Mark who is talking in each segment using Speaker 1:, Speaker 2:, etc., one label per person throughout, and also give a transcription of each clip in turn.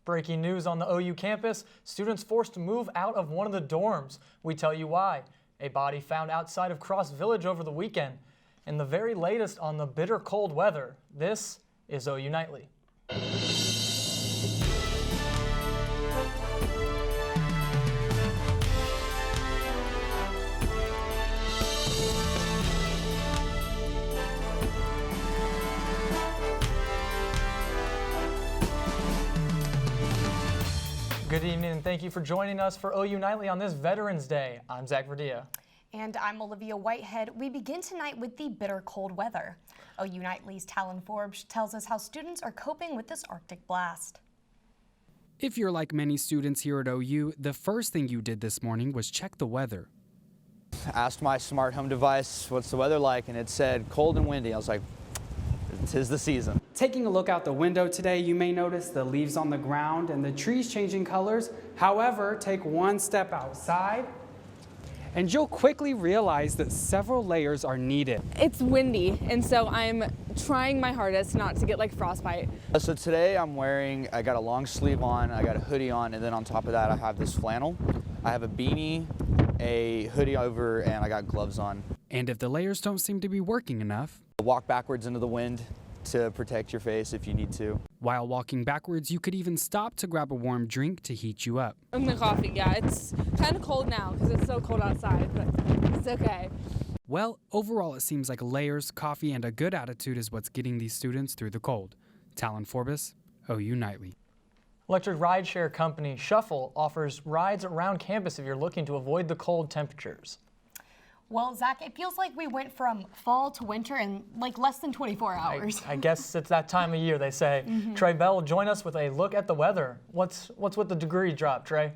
Speaker 1: Breaking news on the OU campus, students forced to move out of one of the dorms. We tell you why. A body found outside of Cross Village over the weekend. And the very latest on the bitter cold weather, this is OU Nightly. Good evening and thank you for joining us for OU Nightly on this Veterans Day. I'm Zach Verdea.
Speaker 2: And I'm Olivia Whitehead. We begin tonight with the bitter cold weather. OU Nightly's Talon Forbes tells us how students are coping with this Arctic blast.
Speaker 3: If you're like many students here at OU, the first thing you did this morning was check the weather.
Speaker 4: Asked my smart home device, what's the weather like? And it said cold and windy. I was like, 'tis the season.
Speaker 3: Taking a look out the window today, you may notice the leaves on the ground and the trees changing colors. However, take one step outside and you'll quickly realize that several layers are needed.
Speaker 5: It's windy, and so I'm trying my hardest not to get like frostbite.
Speaker 4: So today I got a long sleeve on, I got a hoodie on, and then on top of that I have this flannel. I have a beanie, a hoodie over, and I got gloves on.
Speaker 3: And if the layers don't seem to be working enough,
Speaker 4: walk backwards into the wind to protect your face if you need to.
Speaker 3: While walking backwards, you could even stop to grab a warm drink to heat you up.
Speaker 5: The coffee, yeah, it's kind of cold now because it's so cold outside, but it's okay.
Speaker 3: Well, overall it seems like layers, coffee, and a good attitude is what's getting these students through the cold. Talon Forbes, OU Nightly.
Speaker 1: Electric rideshare company Shuffle offers rides around campus if you're looking to avoid the cold temperatures.
Speaker 2: Well, Zach, it feels like we went from fall to winter in like less than 24 hours.
Speaker 1: I guess it's that time of year, they say. Trey Bell will join us with a look at the weather. What's with the degree drop, Trey?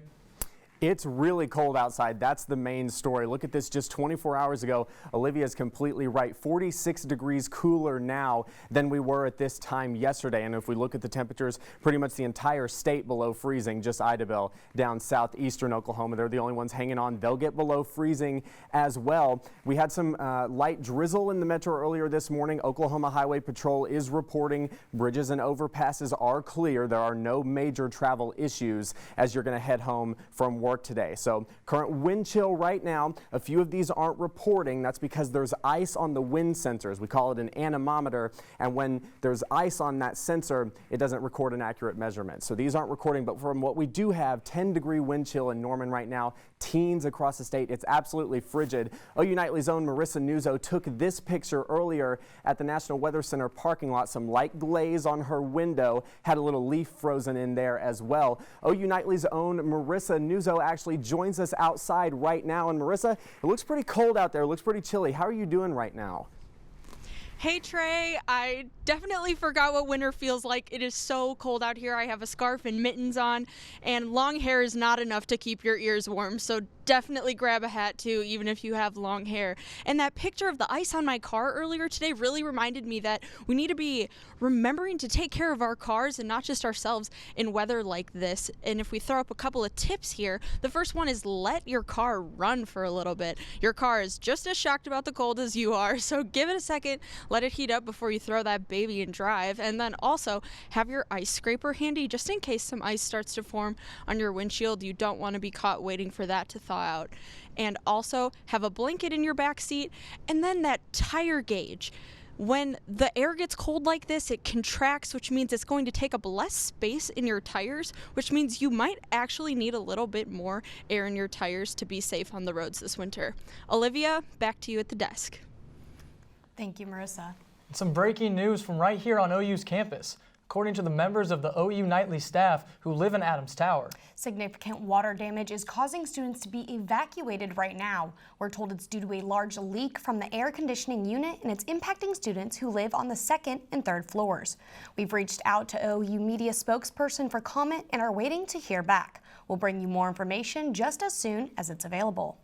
Speaker 6: It's really cold outside. That's the main story. Look at this just 24 hours ago. Olivia is completely right. 46 degrees cooler now than we were at this time yesterday. And if we look at the temperatures, pretty much the entire state below freezing, just Idabel down southeastern Oklahoma. They're the only ones hanging on. They'll get below freezing as well. We had some light drizzle in the metro earlier this morning. Oklahoma Highway Patrol is reporting bridges and overpasses are clear. There are no major travel issues as you're going to head home from work today. So current wind chill right now, a few of these aren't reporting. That's because there's ice on the wind sensors. We call it an anemometer, and when there's ice on that sensor, it doesn't record an accurate measurement. So these aren't recording, but from what we do have, 10-degree wind chill in Norman right now, teens across the state. It's absolutely frigid. OU Nightly's own Marisa Nuzzo took this picture earlier at the National Weather Center parking lot. Some light glaze on her window, had a little leaf frozen in there as well. OU Nightly's own Marisa Nuzzo actually joins us outside right now. And Marisa, it looks pretty cold out there. It looks pretty chilly. How are you doing right now?
Speaker 7: Hey Trey, I definitely forgot what winter feels like. It is so cold out here. I have a scarf and mittens on, and long hair is not enough to keep your ears warm, so definitely grab a hat too, even if you have long hair. And that picture of the ice on my car earlier today really reminded me that we need to be remembering to take care of our cars and not just ourselves in weather like this. And if we throw up a couple of tips here, the first one is let your car run for a little bit. Your car is just as shocked about the cold as you are, so give it a second, let it heat up before you throw that baby and drive. And then also have your ice scraper handy just in case some ice starts to form on your windshield. You don't want to be caught waiting for that to thaw out. And also have a blanket in your back seat, and then that tire gauge. When the air gets cold like this, it contracts, which means it's going to take up less space in your tires, which means you might actually need a little bit more air in your tires to be safe on the roads this winter. Olivia, back to you at the desk.
Speaker 2: Thank you, Marisa.
Speaker 1: Some breaking news from right here on OU's campus. According to the members of the OU Nightly staff who live in Adams Tower,
Speaker 2: significant water damage is causing students to be evacuated right now. We're told it's due to a large leak from the air conditioning unit, and it's impacting students who live on the second and third floors. We've reached out to OU media spokesperson for comment and are waiting to hear back. We'll bring you more information just as soon as it's available.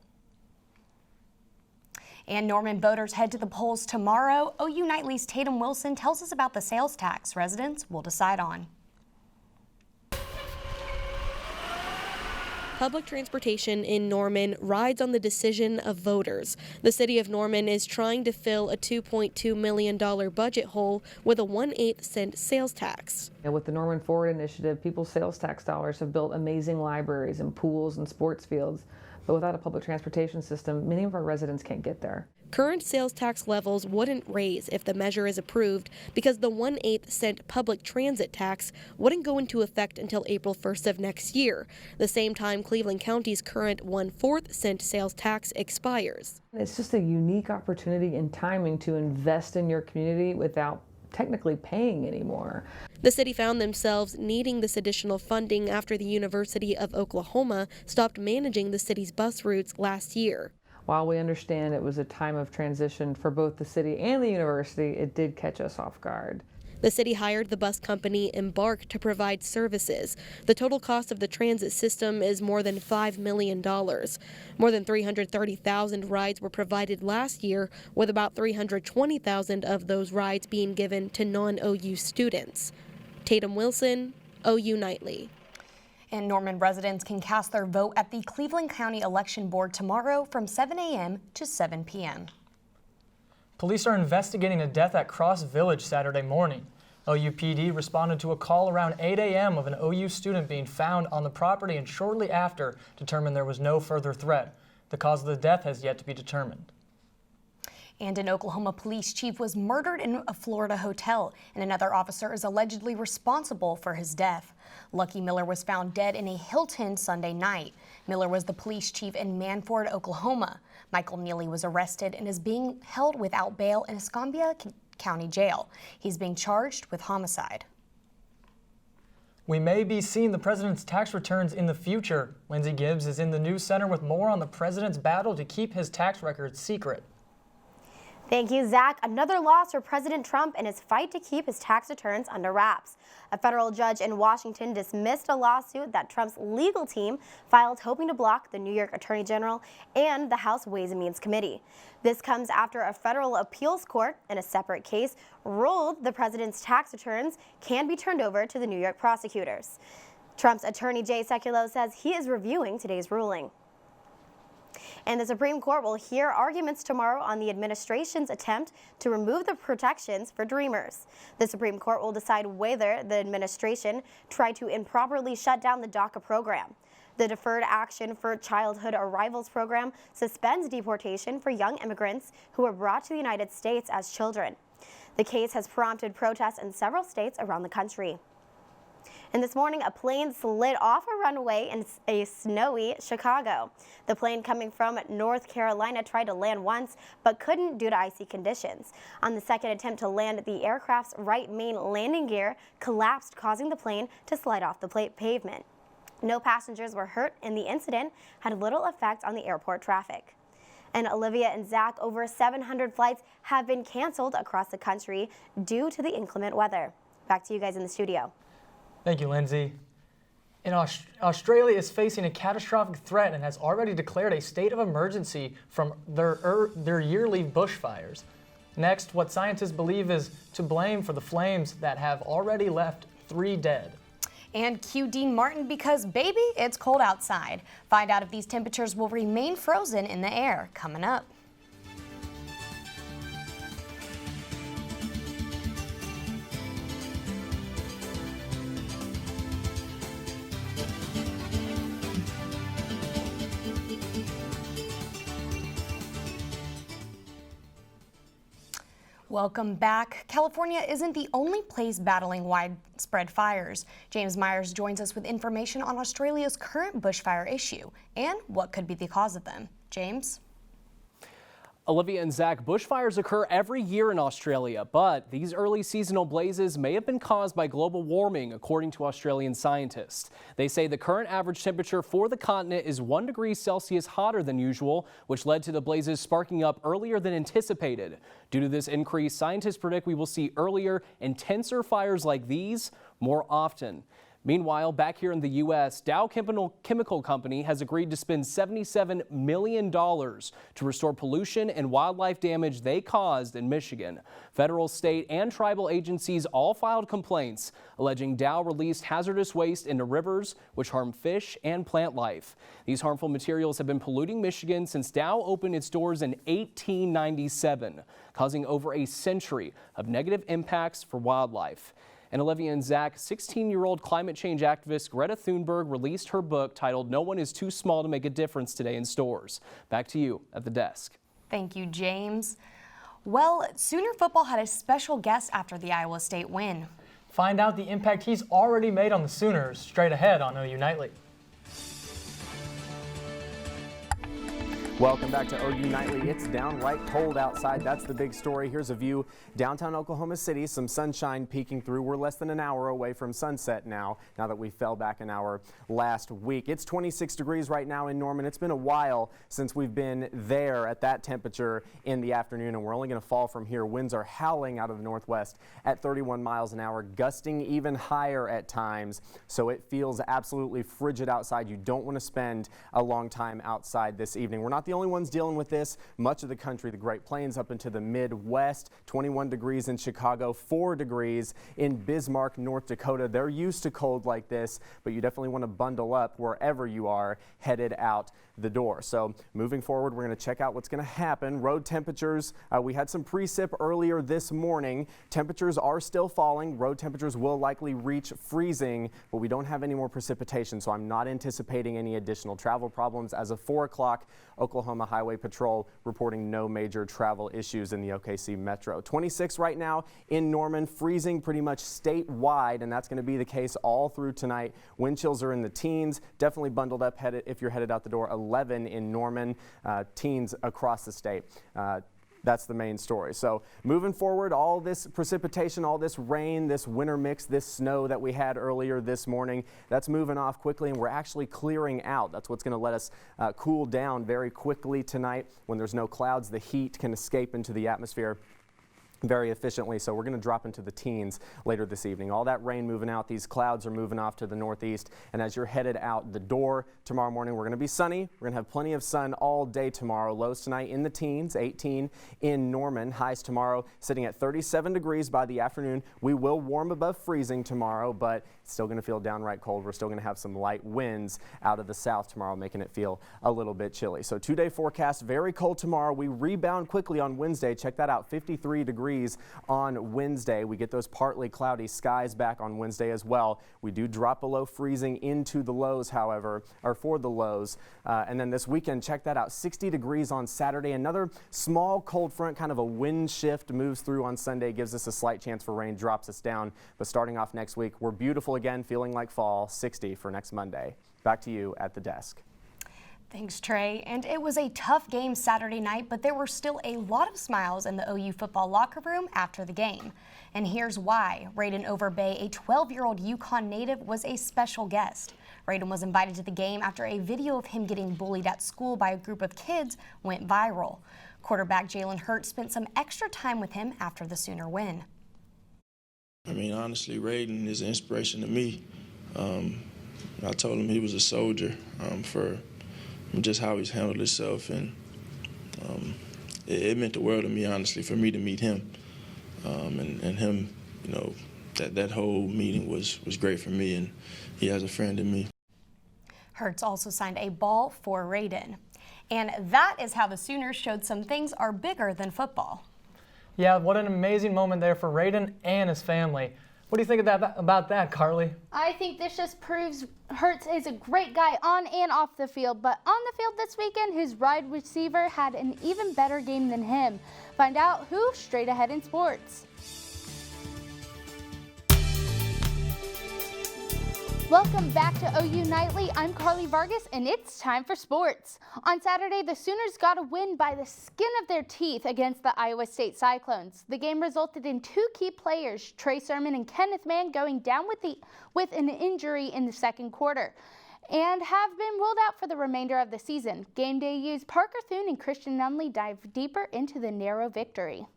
Speaker 2: And Norman voters head to the polls tomorrow. OU Nightly's Tatum Wilson tells us about the sales tax residents will decide on.
Speaker 8: Public transportation in Norman rides on the decision of voters. The city of Norman is trying to fill a $2.2 million budget hole with a 1/8 cent sales tax.
Speaker 9: And with the Norman Forward initiative, people's sales tax dollars have built amazing libraries and pools and sports fields. But without a public transportation system, many of our residents can't get there.
Speaker 8: Current sales tax levels wouldn't raise if the measure is approved because the 1/8 cent public transit tax wouldn't go into effect until April 1st of next year, the same time Cleveland County's current 1/4 cent sales tax expires.
Speaker 9: It's just a unique opportunity and timing to invest in your community without technically paying anymore.
Speaker 8: The city found themselves needing this additional funding after the University of Oklahoma stopped managing the city's bus routes last year.
Speaker 9: While we understand it was a time of transition for both the city and the university, it did catch us off guard.
Speaker 8: The city hired the bus company Embark to provide services. The total cost of the transit system is more than $5 million. More than 330,000 rides were provided last year, with about 320,000 of those rides being given to non-OU students. Tatum Wilson, OU Nightly.
Speaker 2: And Norman residents can cast their vote at the Cleveland County Election Board tomorrow from 7 a.m. to 7 p.m.
Speaker 1: Police are investigating a death at Cross Village Saturday morning. OUPD responded to a call around 8 a.m. of an OU student being found on the property and shortly after determined there was no further threat. The cause of the death has yet to be determined.
Speaker 2: And an Oklahoma police chief was murdered in a Florida hotel, and another officer is allegedly responsible for his death. Lucky Miller was found dead in a Hilton Sunday night. Miller was the police chief in Manford, Oklahoma. Michael Neely was arrested and is being held without bail in Escambia County Jail. He's being charged with homicide.
Speaker 1: We may be seeing the president's tax returns in the future. Lindsey Gibbs is in the news center with more on the president's battle to keep his tax records secret.
Speaker 10: Thank you, Zach. Another loss for President Trump in his fight to keep his tax returns under wraps. A federal judge in Washington dismissed a lawsuit that Trump's legal team filed hoping to block the New York Attorney General and the House Ways and Means Committee. This comes after a federal appeals court in a separate case ruled the president's tax returns can be turned over to the New York prosecutors. Trump's attorney Jay Sekulow says he is reviewing today's ruling. And the Supreme Court will hear arguments tomorrow on the administration's attempt to remove the protections for Dreamers. The Supreme Court will decide whether the administration tried to improperly shut down the DACA program. The Deferred Action for Childhood Arrivals program suspends deportation for young immigrants who were brought to the United States as children. The case has prompted protests in several states around the country. And this morning, a plane slid off a runway in a snowy Chicago. The plane coming from North Carolina tried to land once, but couldn't due to icy conditions. On the second attempt to land, the aircraft's right main landing gear collapsed, causing the plane to slide off the pavement. No passengers were hurt, and the incident had little effect on the airport traffic. And Olivia and Zach, over 700 flights have been canceled across the country due to the inclement weather. Back to you guys in the studio.
Speaker 1: Thank you, Lindsay. Australia is facing a catastrophic threat and has already declared a state of emergency from their yearly bushfires. Next, what scientists believe is to blame for the flames that have already left 3 dead.
Speaker 2: And cue Dean Martin because, baby, it's cold outside. Find out if these temperatures will remain frozen in the air coming up. Welcome back. California isn't the only place battling widespread fires. James Myers joins us with information on Australia's current bushfire issue and what could be the cause of them. James?
Speaker 11: Olivia and Zach, bushfires occur every year in Australia, but these early seasonal blazes may have been caused by global warming, according to Australian scientists. They say the current average temperature for the continent is 1 degree Celsius hotter than usual, which led to the blazes sparking up earlier than anticipated. Due to this increase, scientists predict we will see earlier, intenser fires like these more often. Meanwhile, back here in the U.S., Dow Chemical Company has agreed to spend $77 million to restore pollution and wildlife damage they caused in Michigan. Federal, state, and tribal agencies all filed complaints alleging Dow released hazardous waste into rivers, which harm fish and plant life. These harmful materials have been polluting Michigan since Dow opened its doors in 1897, causing over a century of negative impacts for wildlife. And Olivia and Zach, 16-year-old climate change activist Greta Thunberg released her book titled "No One Is Too Small to Make a Difference" today in stores. Back to you at the desk.
Speaker 2: Thank you, James. Well, Sooner football had a special guest after the Iowa State win.
Speaker 1: Find out the impact he's already made on the Sooners straight ahead on OU Nightly.
Speaker 6: Welcome back to OU Nightly. It's downright cold outside. That's the big story. Here's a view downtown Oklahoma City. Some sunshine peeking through. We're less than an hour away from sunset now that we fell back an hour last week. It's 26 degrees right now in Norman. It's been a while since we've been there at that temperature in the afternoon, and we're only going to fall from here. Winds are howling out of the northwest at 31 miles an hour, gusting even higher at times. So it feels absolutely frigid outside. You don't want to spend a long time outside this evening. We're not the only ones dealing with this. Much of the country, the Great Plains up into the Midwest, 21 degrees in Chicago, 4 degrees in Bismarck, North Dakota. They're used to cold like this, but you definitely want to bundle up wherever you are headed out the door. So moving forward, we're going to check out what's going to happen. Road temperatures, we had some precip earlier this morning. Temperatures are still falling. Road temperatures will likely reach freezing, but we don't have any more precipitation, so I'm not anticipating any additional travel problems. As of 4 o'clock, Oklahoma Highway Patrol reporting no major travel issues in the OKC Metro. 26 right now in Norman, freezing pretty much statewide, and that's going to be the case all through tonight. Wind chills are in the teens, definitely bundled up if you're headed out the door. 11 in Norman, teens across the state. That's the main story. So moving forward, all this precipitation, all this rain, this winter mix, this snow that we had earlier this morning, that's moving off quickly, and we're actually clearing out. That's what's going to let us cool down very quickly tonight. When there's no clouds, the heat can escape into the atmosphere very efficiently, so we're going to drop into the teens later this evening. All that rain moving out, these clouds are moving off to the northeast, and as you're headed out the door tomorrow morning, we're going to be sunny. We're going to have plenty of sun all day tomorrow. Lows tonight in the teens, 18 in Norman. Highs tomorrow sitting at 37 degrees by the afternoon. We will warm above freezing tomorrow, but it's still going to feel downright cold. We're still going to have some light winds out of the south tomorrow, making it feel a little bit chilly. So 2-day forecast, very cold tomorrow. We rebound quickly on Wednesday. Check that out, 53 degrees on Wednesday. We get those partly cloudy skies back on Wednesday as well. We do drop below freezing into the lows, however, or for the lows. And then this weekend, check that out, 60 degrees on Saturday. Another small cold front, kind of a wind shift, moves through on Sunday, gives us a slight chance for rain, drops us down. But starting off next week, we're beautiful again, feeling like fall, 60 for next Monday. Back to you at the desk.
Speaker 2: Thanks, Trey. And it was a tough game Saturday night, but there were still a lot of smiles in the OU football locker room after the game. And here's why. Raiden Overbay, a 12-year-old Yukon native, was a special guest. Raiden was invited to the game after a video of him getting bullied at school by a group of kids went viral. Quarterback Jalen Hurts spent some extra time with him after the Sooner win.
Speaker 12: I mean, honestly, Raiden is an inspiration to me. I told him he was a soldier for just how he's handled himself, and it meant the world to me, honestly, for me to meet him. And him, you know, that whole meeting was great for me, and he has a friend in me.
Speaker 2: Hurts also signed a ball for Raiden. And that is how the Sooners showed some things are bigger than football.
Speaker 1: Yeah, what an amazing moment there for Raiden and his family. What do you think about that, Carly?
Speaker 13: I think this just proves Hurts is a great guy on and off the field, but on the field this weekend, his wide receiver had an even better game than him. Find out who straight ahead in sports. Welcome back to OU Nightly. I'm Carly Vargas, and it's time for sports. On Saturday, the Sooners got a win by the skin of their teeth against the Iowa State Cyclones. The game resulted in two key players, Trey and Kenneth Mann, going down with an injury in the second quarter and have been ruled out for the remainder of the season. Game day used Parker Thune and Christian Nunley dive deeper into the narrow victory.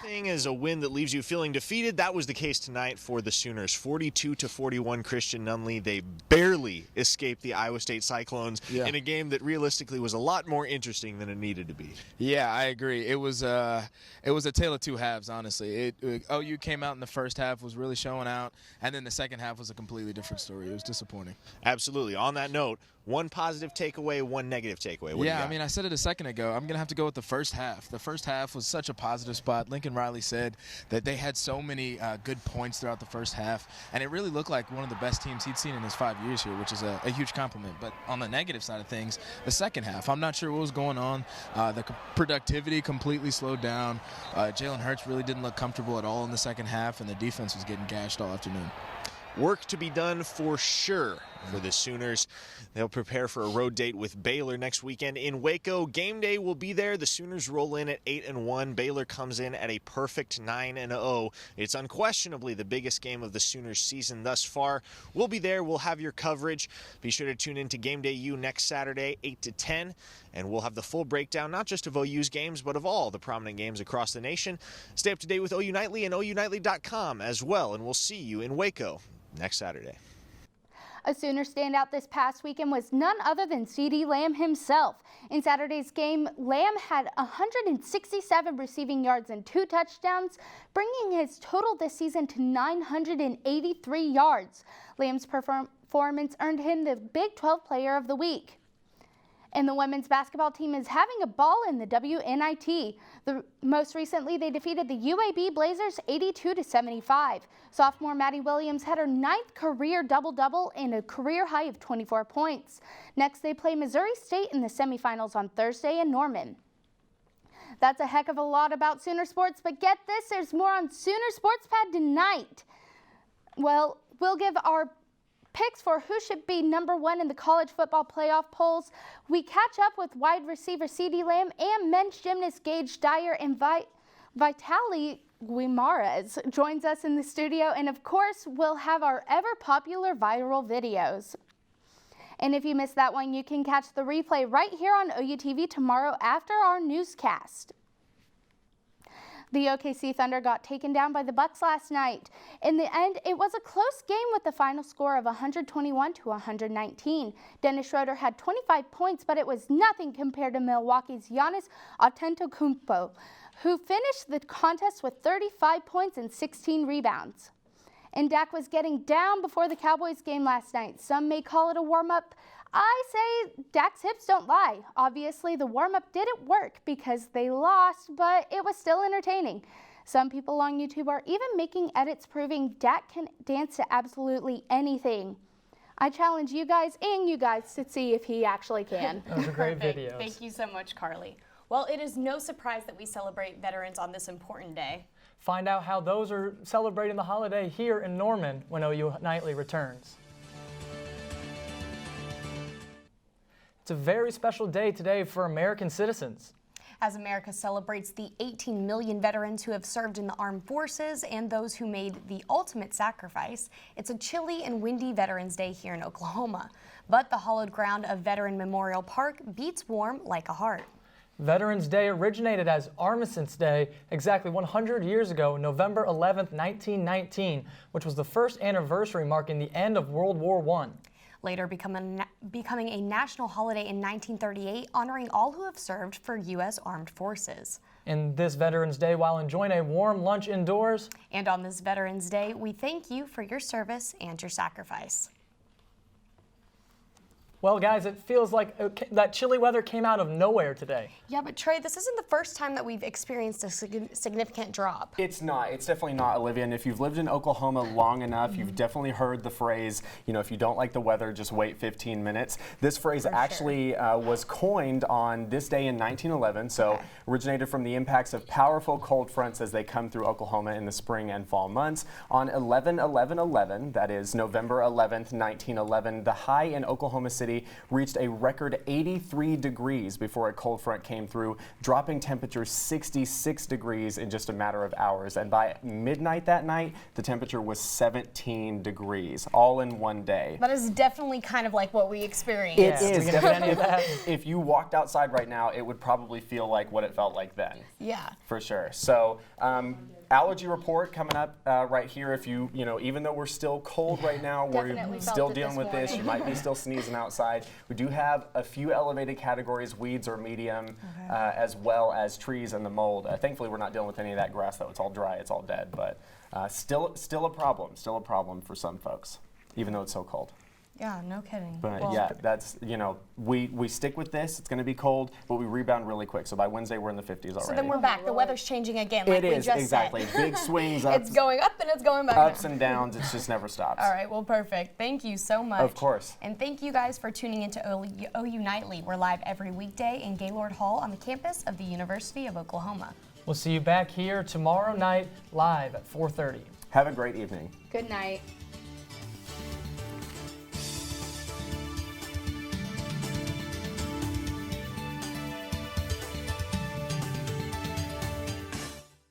Speaker 14: thing is a win that leaves you feeling defeated. That was the case tonight for the Sooners. 42-41 Christian Nunley. They barely escaped the Iowa State Cyclones in a game that realistically was a lot more interesting than it needed to be.
Speaker 15: Yeah, I agree. It was a tale of two halves, honestly. OU came out in the first half, was really showing out, and then the second half was a completely different story. It was disappointing.
Speaker 14: Absolutely. On that note, one positive takeaway, one negative takeaway.
Speaker 15: Yeah, I mean, I said it a second ago. I'm going to have to go with the first half. The first half was such a positive spot. Lincoln Riley said that they had so many good points throughout the first half, and it really looked like one of the best teams he'd seen in his 5 years here, which is a huge compliment. But on the negative side of things, the second half, I'm not sure what was going on. The productivity completely slowed down. Jalen Hurts really didn't look comfortable at all in the second half, and the defense was getting gashed all afternoon.
Speaker 14: Work to be done for sure for the Sooners. They'll prepare for a road date with Baylor next weekend in Waco. Game day will be there. The Sooners roll in at 8-1. Baylor comes in at a perfect 9-0. It's unquestionably the biggest game of the Sooners season thus far. We'll be there. We'll have your coverage. Be sure to tune in to Game Day U next Saturday, 8 to 10. And we'll have the full breakdown, not just of OU's games, but of all the prominent games across the nation. Stay up to date with OU Nightly and OUNightly.com as well. And we'll see you in Waco next Saturday.
Speaker 13: A Sooner standout this past weekend was none other than CeeDee Lamb himself. In Saturday's game, Lamb had 167 receiving yards and 2 touchdowns, bringing his total this season to 983 yards. Lamb's performance earned him the Big 12 Player of the Week. And the women's basketball team is having a ball in the WNIT. Most recently, they defeated the UAB Blazers 82-75. Sophomore Maddie Williams had her 9th career double-double and a career high of 24 points. Next, they play Missouri State in the semifinals on Thursday in Norman. That's a heck of a lot about Sooner sports, but get this, there's more on Sooner Sports Pad tonight. Well, we'll give our picks for who should be #1 in the college football playoff polls. We catch up with wide receiver CeeDee Lamb and men's gymnast Gage Dyer, and Vitaly Guimaraes joins us in the studio. And of course, we'll have our ever popular viral videos. And if you missed that one, you can catch the replay right here on OUTV tomorrow after our newscast. The OKC Thunder got taken down by the Bucks last night. In the end, it was a close game with the final score of 121-119. Dennis Schroeder had 25 points, but it was nothing compared to Milwaukee's Giannis Antetokounmpo, who finished the contest with 35 points and 16 rebounds. And Dak was getting down before the Cowboys game last night. Some may call it a warm-up. I say Dak's hips don't lie. Obviously, the warm-up didn't work because they lost, but it was still entertaining. Some people on YouTube are even making edits proving Dak can dance to absolutely anything. I challenge you guys and you guys to see if he actually can.
Speaker 1: Those are great videos.
Speaker 2: Thank you so much, Carly. Well, it is no surprise that we celebrate veterans on this important day.
Speaker 1: Find out how those are celebrating the holiday here in Norman when OU Nightly returns. It's a very special day today for American citizens.
Speaker 2: As America celebrates the 18 million veterans who have served in the armed forces and those who made the ultimate sacrifice, it's a chilly and windy Veterans Day here in Oklahoma. But the hallowed ground of Veteran Memorial Park beats warm like a heart.
Speaker 1: Veterans Day originated as Armistice Day exactly 100 years ago, November 11th, 1919, which was the first anniversary marking the end of World War I.
Speaker 2: Later becoming a national holiday in 1938, honoring all who have served for U.S. Armed Forces.
Speaker 1: In this Veterans Day, while enjoying a warm lunch indoors.
Speaker 2: And on this Veterans Day, we thank you for your service and your sacrifice.
Speaker 1: Well, guys, it feels like that chilly weather came out of nowhere today.
Speaker 2: Yeah, but Trey, this isn't the first time that we've experienced a significant drop.
Speaker 6: It's not. It's definitely not, Olivia. And if you've lived in Oklahoma long enough, you've definitely heard the phrase, you know, if you don't like the weather, just wait 15 minutes. This phrase actually was coined on this day in 1911, so originated from the impacts of powerful cold fronts as they come through Oklahoma in the spring and fall months. On 11/11/11, that is November 11th, 1911, the high in Oklahoma City City reached a record 83 degrees before a cold front came through, dropping temperatures 66 degrees in just a matter of hours. And by midnight that night, the temperature was 17 degrees, all in one day.
Speaker 2: That is definitely kind of like what we experienced.
Speaker 6: It is. If you walked outside right now, it would probably feel like what it felt like then.
Speaker 2: Yeah.
Speaker 6: For sure. So, allergy report coming up right here. If you know, even though we're still cold right now, we're still dealing with this. You might be still sneezing outside. We do have a few elevated categories, weeds or medium, as well as trees and the mold. Thankfully, we're not dealing with any of that grass though. It's all dry. It's all dead. But still a problem. Still a problem for some folks, even though it's so cold.
Speaker 2: Yeah, no kidding.
Speaker 6: But yeah, that's, you know, we stick with this. It's going to be cold, but we rebound really quick. So by Wednesday, we're in the 50s already.
Speaker 2: So then we're back. The weather's changing again, like we just said.
Speaker 6: Exactly. Big swings.
Speaker 2: It's going up and it's going back
Speaker 6: ups
Speaker 2: down.
Speaker 6: and downs. It just never stops.
Speaker 2: All right, well, perfect. Thank you so much.
Speaker 6: Of course.
Speaker 2: And thank you guys for tuning into OU Nightly. We're live every weekday in Gaylord Hall on the campus of the University of Oklahoma.
Speaker 1: We'll see you back here tomorrow night live at 4:30.
Speaker 6: Have a great evening.
Speaker 13: Good night.